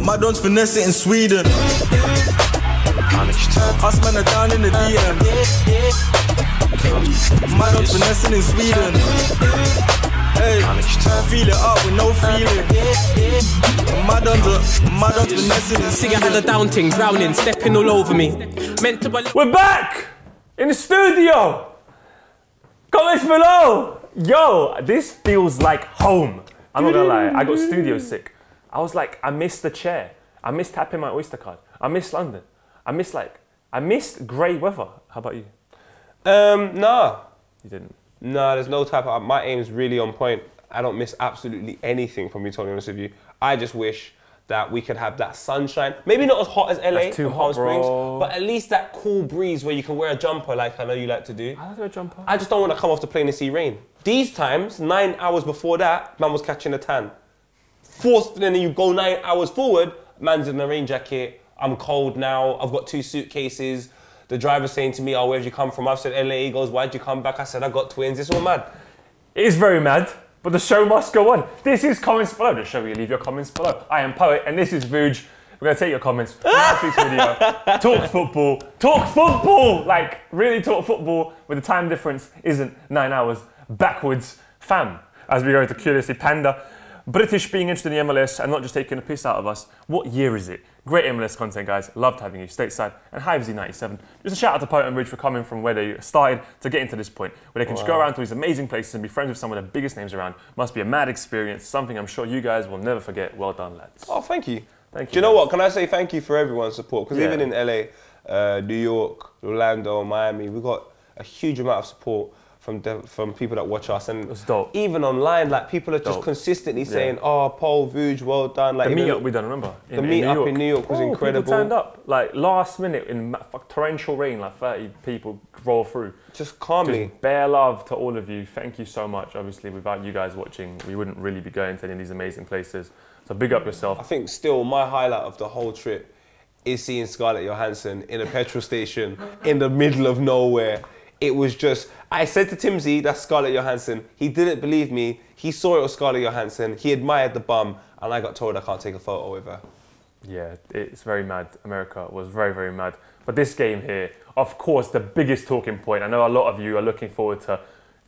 Madon's finesse it in Sweden. Us men are down in the DM. Madon's finessing in Sweden. Hey, feel it up with no feeling. Madon's finessing in See, I had a down ting, drowning, stepping all over me. Meant to believe. We're back in the studio. Comments below. Yo, this feels like home. I'm not gonna lie, I got studio sick. I was like, I missed the chair. I missed tapping my Oyster card. I missed London. I missed grey weather. How about you? Nah. You didn't? No, there's no type of, my aim's really on point. I don't miss absolutely anything, from being totally honest with you. I just wish that we could have that sunshine. Maybe not as hot as LA and Palm Springs, but at least that cool breeze where you can wear a jumper like I know you like to do. I like a jumper. I just don't want to come off the plane and see rain. These times, 9 hours before that, man was catching a tan. Then you go 9 hours forward, man's in a rain jacket. I'm cold now, I've got 2 suitcases. The driver's saying to me, oh, where'd you come from? I've said LA. He goes, why'd you come back? I said, I got twins. It's all mad. It is very mad, but the show must go on. This is Comments Below, the show where you leave your comments below. I am Poet, and this is Vuj. We're gonna take your comments from last week's video. Talk football! Like, really talk football, where the time difference isn't 9 hours backwards. Fam, as we go into Curiously Panda. British being interested in the MLS and not just taking a piss out of us. What year is it? Great MLS content, guys. Loved having you stateside. And hi, Z97. Just a shout out to Poet and Ridge for coming from where they started to getting to this point, where they can just go around to these amazing places and be friends with some of the biggest names around. Must be a mad experience, something I'm sure you guys will never forget. Well done, lads. Oh, thank you. Thank you. Do you know what? Can I say thank you for everyone's support? Because even in LA, New York, Orlando, Miami, we got a huge amount of support from people that watch us, and even online, like people are just consistently saying, "Oh, Paul, Vuj, well done." Like the meetup we done, remember? The meetup in New York was incredible. People turned up like last minute in torrential rain, like 30 people roll through. Just calmly. Just bare love to all of you. Thank you so much. Obviously, without you guys watching, we wouldn't really be going to any of these amazing places. So big up yourself. I think still my highlight of the whole trip is seeing Scarlett Johansson in a petrol station in the middle of nowhere. It was just, I said to Timsy, that's Scarlett Johansson. He didn't believe me. He saw it was Scarlett Johansson. He admired the bum, and I got told I can't take a photo with her. Yeah, it's very mad. America was very, very mad. But this game here, of course, the biggest talking point. I know a lot of you are looking forward to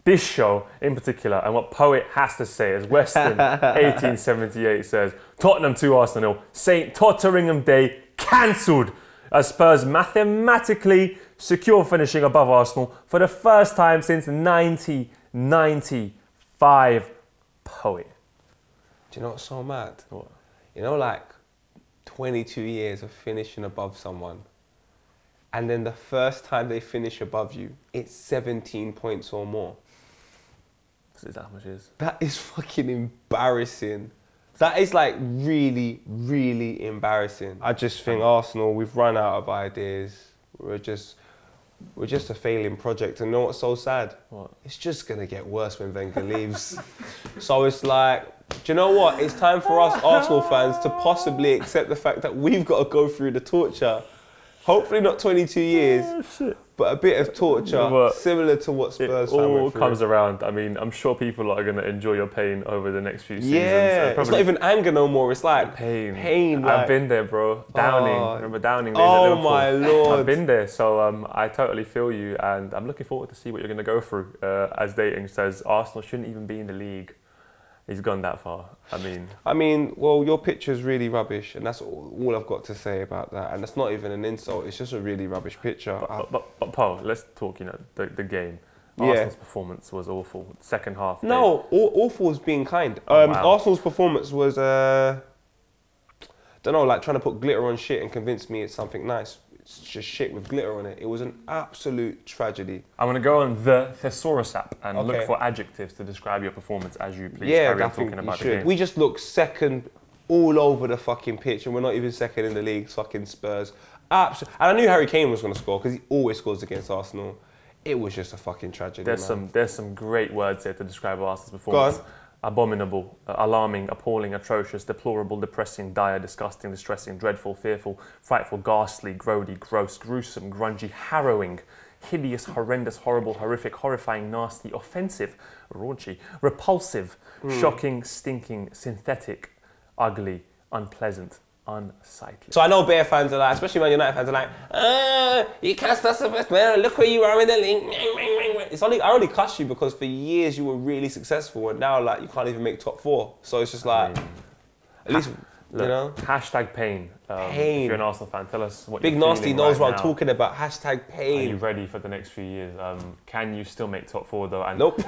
this show in particular, and what Poet has to say, as Weston 1878 says, Tottenham 2 Arsenal, St. Totteringham Day cancelled, as Spurs mathematically secure finishing above Arsenal for the first time since 1995. Poet. Do you know what's so mad? What? You know, like 22 years of finishing above someone, and then the first time they finish above you, it's 17 points or more. Is that how much it is? That is fucking embarrassing. That is like really, really embarrassing. I just think Arsenal, we've run out of ideas. We're just a failing project. And you know what's so sad? What? It's just gonna get worse when Wenger leaves. So it's like, do you know what? It's time for us Arsenal fans to possibly accept the fact that we've got to go through the torture. Hopefully not 22 years, but a bit of torture, similar to what Spurs it all comes around. I mean, I'm sure people are going to enjoy your pain over the next few seasons. Yeah, it's not even anger no more. It's like pain. Pain. I've been there, bro. Downing. Remember Downing? Oh my Lord. I've been there, so I totally feel you, and I'm looking forward to see what you're going to go through. As Dating says, Arsenal shouldn't even be in the league. He's gone that far. I mean, well, your picture's really rubbish, and that's all I've got to say about that. And that's not even an insult. It's just a really rubbish picture. But Paul, let's talk. You know, the game. Arsenal's performance was awful. Second half. No, awful is being kind. Wow. Arsenal's performance was, don't know, like trying to put glitter on shit and convince me it's something nice. It's just shit with glitter on it. It was an absolute tragedy. I'm going to go on the Thesaurus app and look for adjectives to describe your performance as you please carry on talking about the game. We just look second all over the fucking pitch, and we're not even second in the league, fucking Spurs. Absolutely. And I knew Harry Kane was going to score because he always scores against Arsenal. It was just a fucking tragedy. There's some great words here to describe Arsenal's performance. Go on. Abominable, alarming, appalling, atrocious, deplorable, depressing, dire, disgusting, distressing, dreadful, fearful, frightful, ghastly, grody, gross, gruesome, grungy, harrowing, hideous, horrendous, horrible, horrific, horrifying, nasty, offensive, raunchy, repulsive, shocking, stinking, synthetic, ugly, unpleasant, unsightly. So I know Bear fans are like, especially Man United fans are like, you cast us the first man, look where you are in the league. It's only, I only cussed you because for years you were really successful and now like you can't even make top 4. So it's just like, at least, look, you know. Hashtag pain. If you're an Arsenal fan, tell us what Big you're Nasty feeling knows right what now. I'm talking about. Hashtag Are pain. you ready for the next few years? Can you still make top 4 though? And Nope.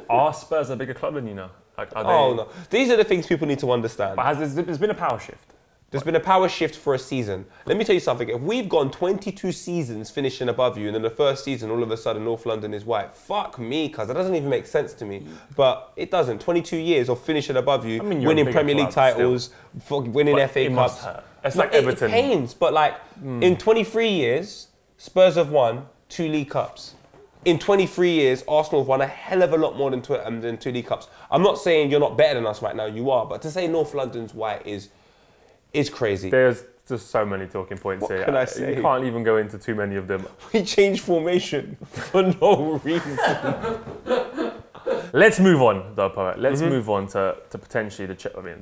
are Spurs a bigger club than you now? Like, are Oh they, no. These are the things people need to understand. But there's been a power shift. There's been a power shift for a season. Let me tell you something. If we've gone 22 seasons finishing above you and then the first season all of a sudden North London is white, fuck me, cuz that doesn't even make sense to me. But it doesn't. 22 years of finishing above you, I mean, you're a winning bigger Premier League club titles, winning But FA it must Cups. hurt. It's No, like Everton. It pains, but like in 23 years, Spurs have won 2 League Cups. In 23 years, Arsenal have won a hell of a lot more than 2 League Cups. I'm not saying you're not better than us right now, you are, but to say North London's white is crazy. There's just so many talking points What here. can I say? You can't even go into too many of them. We changed formation for no reason. Let's move on, though, Poet. Let's Mm-hmm. move on to potentially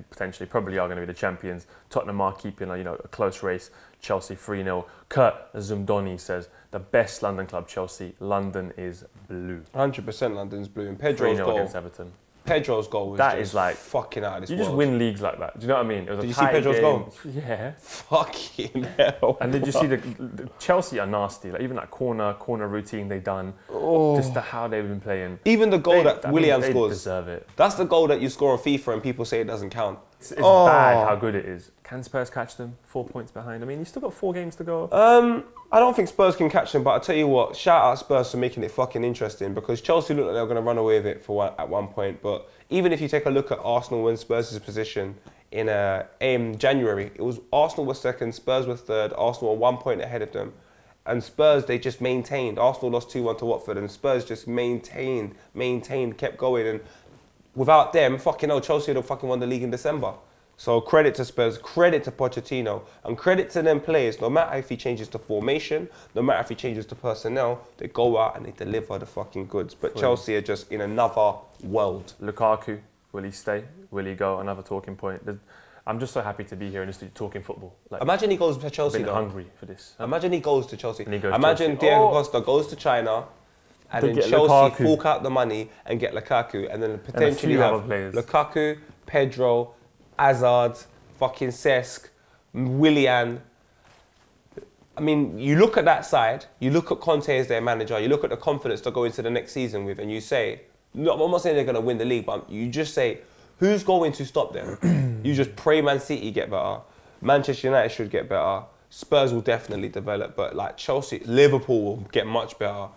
potentially probably are going to be the champions. Tottenham are keeping a close race. Chelsea 3-0. Kurt Zumdoni says the best London club, Chelsea. London is blue. 100% London's blue. And 3-0 against Everton. Pedro's goal was That just is like fucking out of this You world. just win leagues like that. Do you know what I mean? It was Did a you see tight Pedro's game. goal? Yeah. Fucking hell. And did you see the Chelsea are nasty? Like even that corner routine they done, just how they've been playing. Even the goal that I mean, Willian they scores. deserve it. That's the goal that you score on FIFA and people say it doesn't count. It's bad how good it is. Can Spurs catch them? 4 points behind. I mean, you still got 4 games to go. I don't think Spurs can catch them, but I'll tell you what, shout out Spurs for making it fucking interesting because Chelsea looked like they were going to run away with it at one point. But even if you take a look at Arsenal and Spurs' position in January, it was Arsenal was second, Spurs were third, Arsenal were 1 point ahead of them. And Spurs, they just maintained. Arsenal lost 2-1 to Watford and Spurs just maintained, kept going. And without them, fucking hell, Chelsea would have fucking won the league in December. So credit to Spurs, credit to Pochettino, and credit to them players. No matter if he changes to formation, no matter if he changes to personnel, they go out and they deliver the fucking goods. But Chelsea are just in another world. Lukaku, will he stay? Will he go? Another talking point. I'm just so happy to be here and just talking football. Like, Imagine he goes to Chelsea I've been though. hungry for this. Imagine he goes to Chelsea. And he goes Imagine Chelsea. Diego Costa goes to China and They then get Chelsea Lukaku. fork out the money and get Lukaku and then potentially few have other players. Lukaku, Pedro, Hazard, fucking Cesc, Willian. I mean, you look at that side, you look at Conte as their manager, you look at the confidence to go into the next season with, and you say, no, I'm not saying they're going to win the league, but you just say, who's going to stop them? You just pray Man City get better. Manchester United should get better. Spurs will definitely develop, but like Chelsea, Liverpool will get much better.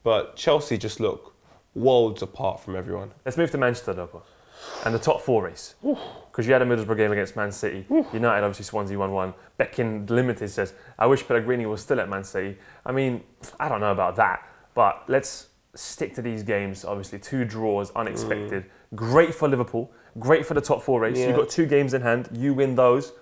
But Chelsea just look worlds apart from everyone. Let's move to Manchester, though. And the top 4 race. Because you had a Middlesbrough game against Man City. United, obviously, Swansea 1-1. Beckin Limited says, I wish Pellegrini was still at Man City. I mean, I don't know about that. But let's stick to these games. Obviously, 2 draws, unexpected. Great for Liverpool. Great for the top 4 race. Yeah. You've got 2 games in hand. You win those.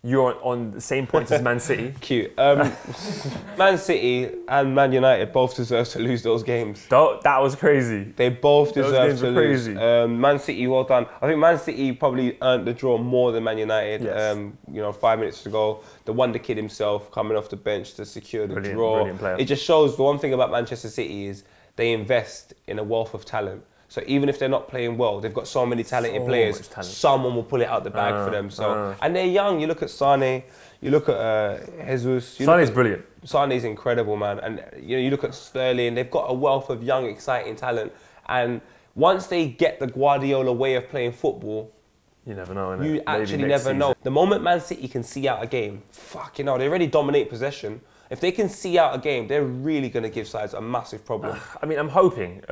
You're on the same points as Man City. Cute. Man City and Man United both deserve to lose those games. That was crazy. They both Those deserve games to were lose. crazy. Man City, well done. I think Man City probably earned the draw more than Man United. Yes. 5 minutes to go. The wonder kid himself coming off the bench to secure the draw. Brilliant player. It just shows the one thing about Manchester City is they invest in a wealth of talent. So even if they're not playing well, they've got so many talented players. much talent. Someone will pull it out the bag for them. And they're young. You look at Sane, you look at Jesus. Sane's brilliant. Sane's incredible, man. And you look at Sterling, they've got a wealth of young, exciting talent. And once they get the Guardiola way of playing football, You never know, innit? you Maybe actually next never know. season. The moment Man City can see out a game, fucking hell, they already dominate possession. If they can see out a game, they're really going to give sides a massive problem. I mean, I'm hoping.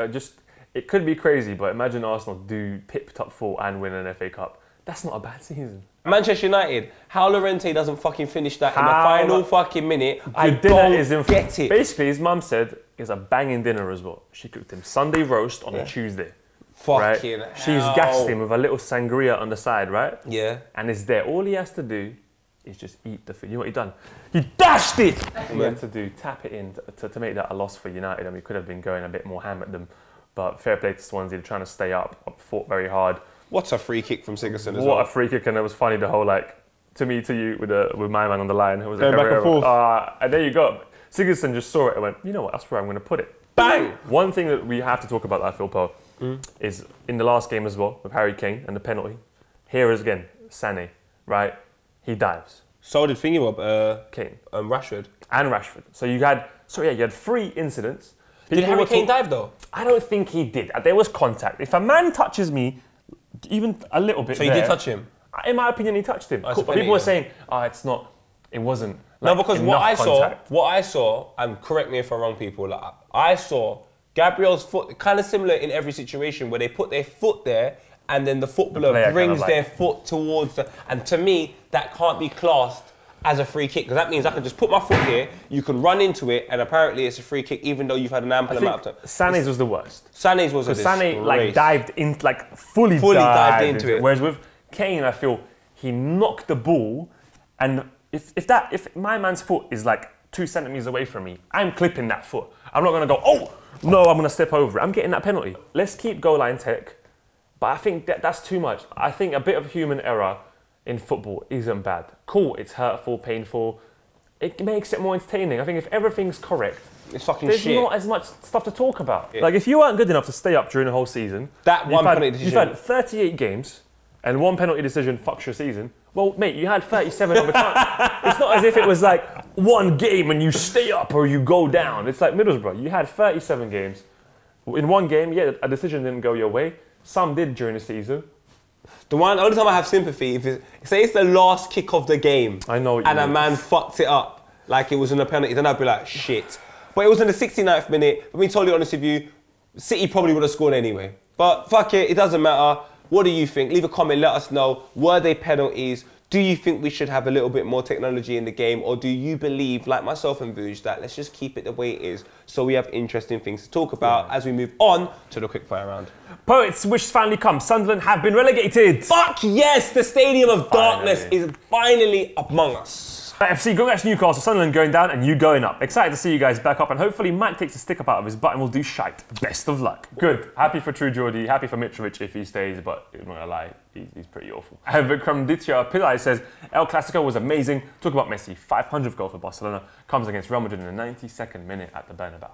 It could be crazy, but imagine Arsenal do pip top 4 and win an FA Cup. That's not a bad season. Manchester United, how Llorente doesn't fucking finish that in the final fucking minute, I don't get it. Basically, his mum said it's a banging dinner as well. She cooked him Sunday roast on a Tuesday. Fucking right? hell. She's gassed him with a little sangria on the side, right? Yeah. And it's there. All he has to do is just eat the food. You know what he done? He dashed it! All he had to do, tap it in to make that a loss for United. I mean, he could have been going a bit more ham at them. But fair play to Swansea, they're trying to stay up, fought very hard. What a free kick from Sigurdsson as well. What a free kick, and it was funny, the whole to me, to you, with my man on the line. Who was Going back and forth. And there you go. Sigurdsson just saw it and went, you know what, that's where I'm going to put it. Bang! One thing that we have to talk about, I feel, Paul, is in the last game as well, with Harry Kane and the penalty. Here is again, Sané, right? He dives. So did Kane. Rashford. And Rashford. So you had 3 incidents. Did Harry Kane dive though? I don't think he did. There was contact. If a man touches me, even a little bit So you did touch him? In my opinion, he touched him. Cool. But people were saying, it wasn't. No, because what I saw, and correct me if I'm wrong, people, like, I saw Gabriel's foot, kind of similar in every situation, where they put their foot there and then the footballer brings their foot towards the, and to me, that can't be classed as a free kick, because that means I can just put my foot here, you can run into it, and apparently it's a free kick, even though you've had an ample amount of time. Sané's was the worst. Sané's was a disgrace. Sané dived in, fully dived into it. Whereas with Kane, I feel he knocked the ball, and if my man's foot is 2 centimeters away from me, I'm clipping that foot. I'm not gonna go, oh no, I'm gonna step over it. I'm getting that penalty. Let's keep goal line tech, but I think that's too much. I think a bit of human error in football isn't bad. Cool, it's hurtful, painful. It makes it more entertaining. I think if everything's correct, it's fucking there's shit. not as much stuff to talk about. Yeah. If you weren't good enough to stay up during the whole season, you've had 38 games and 1 penalty decision fucks your season. Well, mate, you had 37 other times. It's not as if it was 1 game and you stay up or you go down. It's like Middlesbrough. You had 37 games. In 1 game, yeah, a decision didn't go your way. Some did during the season. The only time I have sympathy is say it's the last kick of the game. I know what you and mean. a man fucked it up like it was in a penalty. Then I'd be like, shit. But it was in the 69th minute. If I'm being totally honest with you, City probably would have scored anyway. But fuck it, it doesn't matter. What do you think? Leave a comment, let us know. Were they penalties? Do you think we should have a little bit more technology in the game? Or do you believe, like myself and Vuj, that let's just keep it the way it is so we have interesting things to talk about as we move on to the quickfire round? Poets, wish finally come. Sunderland have been relegated. Fuck yes, the Stadium of Darkness is finally among us. FC, congrats Newcastle, Sunderland going down and you going up. Excited to see you guys back up, and hopefully Mike takes a stick up out of his butt and will do shite. Best of luck. Good. Happy for True Geordie, happy for Mitrovic if he stays, but I'm not gonna lie, he's pretty awful. Vikram Ditya Pillai says, El Clasico was amazing. Talk about Messi, 500th goal for Barcelona, comes against Real Madrid in the 92nd minute at the Bernabeu.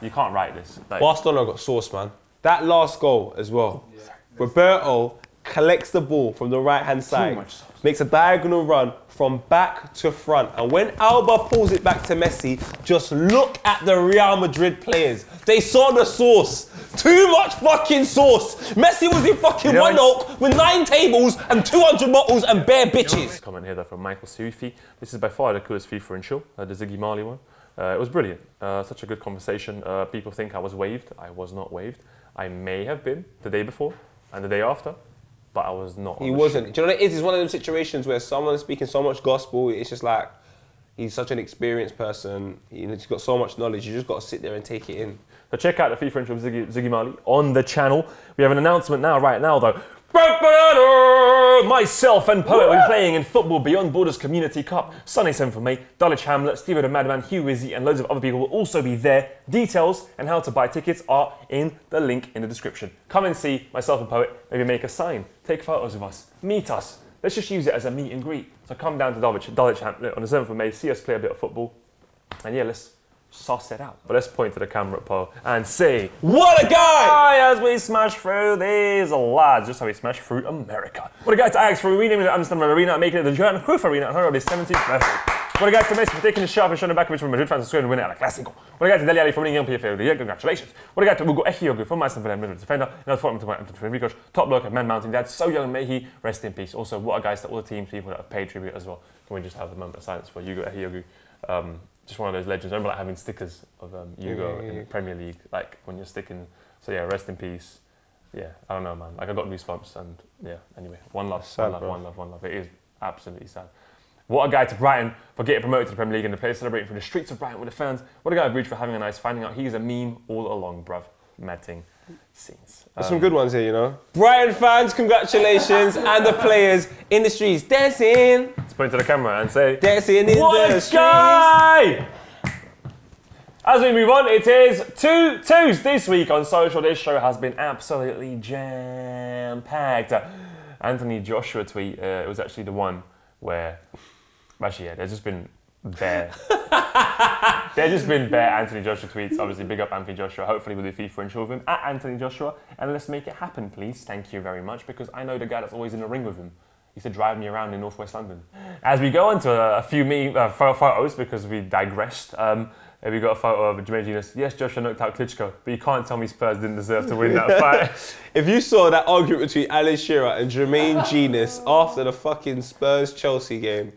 You can't write this. Barcelona got sauce, man. That last goal as well. Yeah. Roberto collects the ball from the right-hand side, makes a diagonal run from back to front. And when Alba pulls it back to Messi, just look at the Real Madrid players. They saw the sauce. Too much fucking sauce. Messi was in fucking one oak with 9 tables and 200 bottles and bare bitches. Comment here though from Michael Sufi. This is by far the coolest FIFA and chill, the Ziggy Marley one. It was brilliant. Such a good conversation. People think I was waved. I was not waved. I may have been the day before and the day after, but I was not. He wasn't. Do you know what it is? It's one of those situations where someone's speaking so much gospel, it's just like, he's such an experienced person, he's got so much knowledge, you just got to sit there and take it in. So check out the FIFA intro of Ziggy Marley on the channel. We have an announcement right now though. Myself and Poet will be playing in Football Beyond Borders Community Cup, Sunday 7th of May. Dulwich Hamlet, Steve the Madman, Hugh Wizzy and loads of other people will also be there. Details and how to buy tickets are in the link in the description. Come and see myself and Poet, maybe make a sign, take photos of us, meet us. Let's just use it as a meet and greet. So come down to Dulwich Hamlet on the 7th of May, see us play a bit of football, and yeah, let's sauce it out. But let's point to the camera at Poe and say, what a guy! As we smash through these lads, just how we smash through America. What a guy to Ajax for renaming the Amsterdam Arena, making it the Johan Cruyff Arena on his 17th birthday. What a guy to Messi for taking his shot and showing it back from Madrid fans and scoring a winner at El Clasico. What a guy to Dele Alli for winning young PFA of the year, congratulations. What a guy to Ugo Ehiogu from Aston Villa Madrid defender, another fortune to my Enrico's top bloke and man mountain dad, so young, may he rest in peace. Also, what a guy to all the team people that have paid tribute as well. Can we just have a moment of silence for Ugo Ehiogu? Just one of those legends. I remember having stickers of Hugo in the Premier League, when you're sticking. So yeah, rest in peace. Yeah, I don't know, man. I got goosebumps, and yeah. Anyway, one love. It is absolutely sad. What a guy to Brighton for getting promoted to the Premier League and the players celebrating from the streets of Brighton with the fans. What a guy to Bridge for having a nice, finding out he's a meme all along, bruv. Mad thing. Scenes. There's some good ones here, you know. Brighton fans, congratulations, and the players in the streets dancing. Let's point to the camera and say, dancing in the streets. Guy! As we move on, it is 2-2s this week on social. This show has been absolutely jam-packed. Anthony Joshua tweet, it was actually the one where, actually, yeah, there's just been bare Anthony Joshua tweets. Obviously, big up Anthony Joshua. Hopefully we'll do FIFA intro with him at Anthony Joshua. And let's make it happen, please. Thank you very much, because I know the guy that's always in the ring with him. He used to drive me around in Northwest London. As we go on to a few photos, because we digressed, we got a photo of Jermaine Genius. Yes, Joshua knocked out Klitschko, but you can't tell me Spurs didn't deserve to win that fight. If you saw that argument between Alan Shearer and Jermaine Genius after the fucking Spurs-Chelsea game,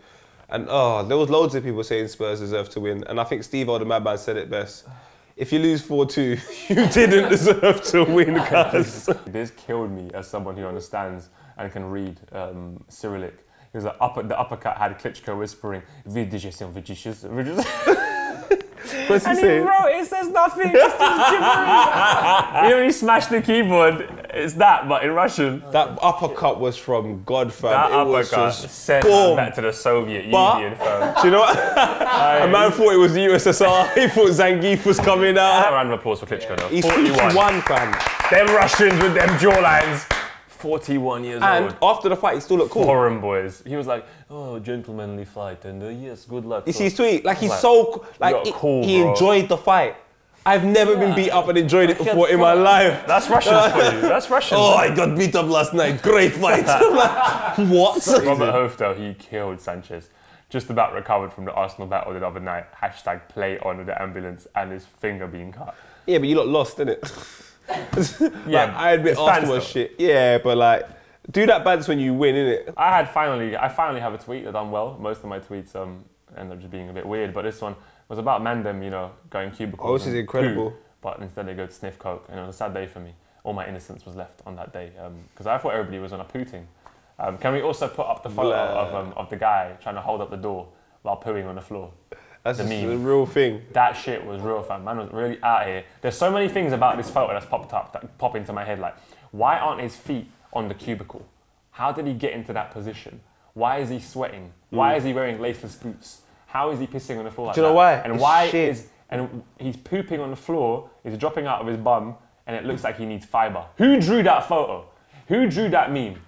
and there was loads of people saying Spurs deserve to win, and I think Steve O, the madman, said it best. If you lose 4-2, you didn't deserve to win, guys. This killed me as someone who understands and can read Cyrillic. He was like, the uppercut had Klitschko whispering, What's he and saying? he wrote, it says nothing, it's just gibberish. You know, he smashed the keyboard, it's that, but in Russian. That uppercut was from God, fam. That it was uppercut just sent boom. back to the Soviet Union, fam. Do you know what? A man thought it was the USSR. He thought Zangief was coming A out. round of applause for Klitschko, though. He's 41, fam. Them Russians with them jawlines. 41 years And old. after the fight, he still looked cool. Foreign boys. He was like, oh, gentlemanly fight, and yes, good luck. You see his tweet? Like, he's Like, so... Like, you're cool, he bro. enjoyed the fight. I've never been beat up and enjoyed it before in my life. That's Russians for you. That's Russians. Oh, I got beat up last night. Great fight. I'm like, what? Robert Hof, though, he killed Sanchez. Just about recovered from the Arsenal battle the other night. Hashtag play on with the ambulance and his finger being cut. Yeah, but you lot lost, innit? Yeah, like, I admit it's Arsenal was banned shit. Yeah, but like, do that bad when you win, innit? I finally have a tweet that done well. Most of my tweets end up just being a bit weird, but this one was about Mandem, you know, going cubicles. Oh, this is incredible. Poo, but instead they go to sniff coke, and it was a sad day for me. All my innocence was left on that day, because I thought everybody was on a pooting. Can we also put up the photo of the guy trying to hold up the door while pooing on the floor? That's the meme. the real thing. That shit was real, fam. Man was really out here. There's so many things about this photo that's popped up that pop into my head, like, why aren't his feet on the cubicle? How did he get into that position? Why is he sweating? Why is he wearing laceless boots? How is he pissing on the floor like that? Do you know why? And It's why shit. is... And he's pooping on the floor, he's dropping out of his bum, and it looks like he needs fibre. Who drew that photo? Who drew that meme?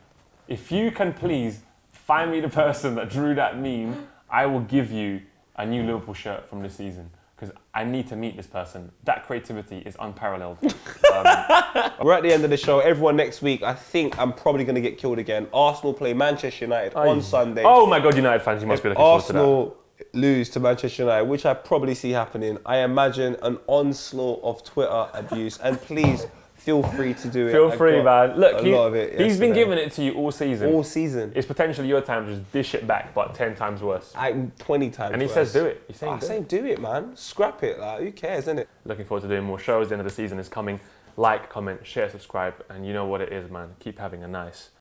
If you can please find me the person that drew that meme, I will give you a new Liverpool shirt from this season. Because I need to meet this person. That creativity is unparalleled. We're at the end of the show. Everyone, next week, I think I'm probably going to get killed again. Arsenal play Manchester United on Sunday. Oh my God, United fans, you must be looking forward to that. Arsenal lose to Manchester United, which I probably see happening, I imagine an onslaught of Twitter abuse. And please, feel free to do it. Feel free, man. Look, a lot of it he's been yesterday. giving it to you all season. All season. It's potentially your time to just dish it back, but 10 times worse. 20 times And he worse. says do it. He's saying do it. saying do it, man. Scrap it. Like, who cares, innit? Looking forward to doing more shows. The end of the season is coming. Like, comment, share, subscribe, and you know what it is, man. Keep having a nice